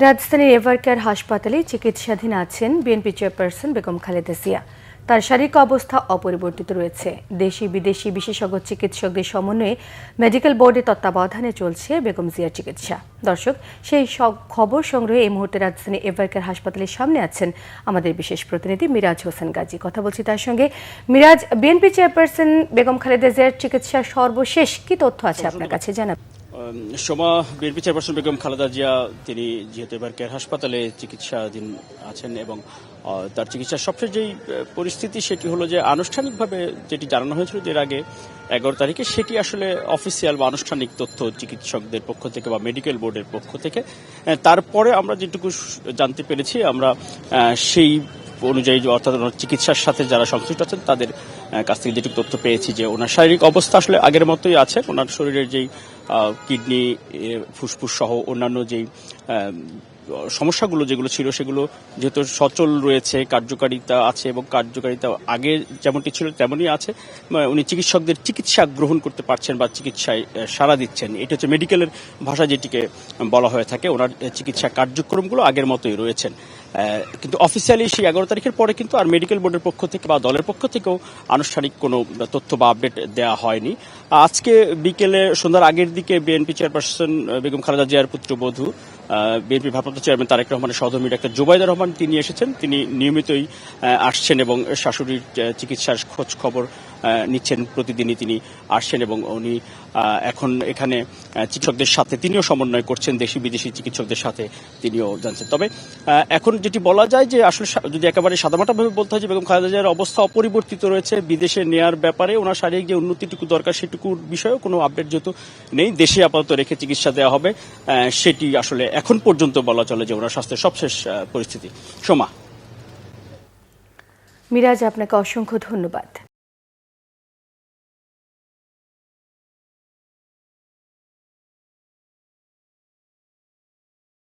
রাজধানীর এভারকেয়ার হাসপাতালে চিকিৎসাধীন আছেন বিএনপি চেয়ারপারসন বেগম খালেদা জিয়া। তার শারীরিক অবস্থা অপরিবর্তিত রয়েছে। দেশি বিদেশি বিশেষজ্ঞ চিকিৎসকদের সমন্বয়ে মেডিকেল বোর্ডের তত্ত্বাবধানে চলছে বেগম জিয়ার চিকিৎসা। দর্শক, সেই সব খবর সংগ্রহে এই মুহূর্তে রাজধানী এভারকেয়ার হাসপাতালের সামনে আছেন আমাদের বিশেষ প্রতিনিধি মিরাজ হোসেন গাজী। কথা বলছি তার সঙ্গে। মিরাজ, বিএনপি চেয়ারপারসন বেগম খালেদা জিয়ার চিকিৎসার সর্বশেষ কি তথ্য আছে আপনার কাছে জানাবেন? সোমা, বিএনপি চেয়ারপারসন বেগম খালেদা জিয়া তিনি যেহেতু এভারকেয়ার হাসপাতালে চিকিৎসাধীন আছেন এবং তার চিকিৎসার সবচেয়ে যেই পরিস্থিতি সেটি হলো যে আনুষ্ঠানিকভাবে যেটি জানানো হয়েছিল এর আগে 11 তারিখে, সেটি আসলে অফিসিয়াল বা আনুষ্ঠানিক তথ্য চিকিৎসকদের পক্ষ থেকে বা মেডিকেল বোর্ডের পক্ষ থেকে। তারপরে আমরা যেটুকু জানতে পেরেছি, আমরা সেই অনুযায়ী অর্থাৎ ওনার চিকিৎসার সাথে যারা সংশ্লিষ্ট আছেন তাদের কাছ থেকে যেটুকু তথ্য পেয়েছি যে ওনার শারীরিক অবস্থা আসলে আগের মতোই আছে। ওনার শরীরের যেই কিডনি, ফুসফুস সহ অন্যান্য যেই সমস্যাগুলো যেগুলো ছিল সেগুলো যেহেতু সচল রয়েছে, কার্যকারিতা আছে এবং কার্যকারিতা আগে যেমনটি ছিল তেমনই আছে। উনি চিকিৎসকদের চিকিৎসা গ্রহণ করতে পারছেন বা চিকিৎসায় সাড়া দিচ্ছেন। এটা হচ্ছে মেডিকেলের ভাষা যেটিকে বলা হয়ে থাকে। ওনার চিকিৎসা কার্যক্রমগুলো আগের মতোই রয়েছেন। কিন্তু অফিসিয়ালি সেই 11 তারিখের পরে কিন্তু আর মেডিকেল বোর্ডের পক্ষ থেকে বা দলের পক্ষ থেকেও আনুষ্ঠানিক কোনো তথ্য বা আপডেট দেওয়া হয়নি। আজকে বিকেলে সন্ধ্যার আগের দিকে বিএনপি চেয়ারপারসন বেগম খালেদা জিয়ার পুত্রবধূ বিএনপি ভারপ্রাপ্ত চেয়ারম্যান তারেক রহমানের সহধর্মী ডাক্তার জুবাইদা রহমান তিনি এসেছেন। তিনি নিয়মিতই আসছেন এবং শাশুড়ির চিকিৎসার খোঁজ খবর নিচ্ছেন। প্রতিদিনই তিনি আসছেন এবং উনি এখন এখানে চিকিৎসকদের সাথে তিনিও সমন্বয় করছেন, দেশি বিদেশি চিকিৎসকদের সাথে তিনিও জানছেন। তবে এখন যেটি বলা যায় যে আসলে যদি একেবারে সাদামাটাভাবে বলতে হয় যে বেগম খালেদা জিয়ার অবস্থা অপরিবর্তিত রয়েছে। বিদেশে নেয়ার ব্যাপারে ওনার শারীরিক যে উন্নতিটুকু দরকার সেটুকুর বিষয়েও কোনো আপডেট যেহেতু নেই, দেশে আপাতত রেখে চিকিৎসা দেওয়া হবে, সেটি আসলে এখন পর্যন্ত বলা চলে যে ওনার স্বাস্থ্যের সবশেষ পরিস্থিতি। সোমা। মিরাজ, আপনাকে অসংখ্য ধন্যবাদ।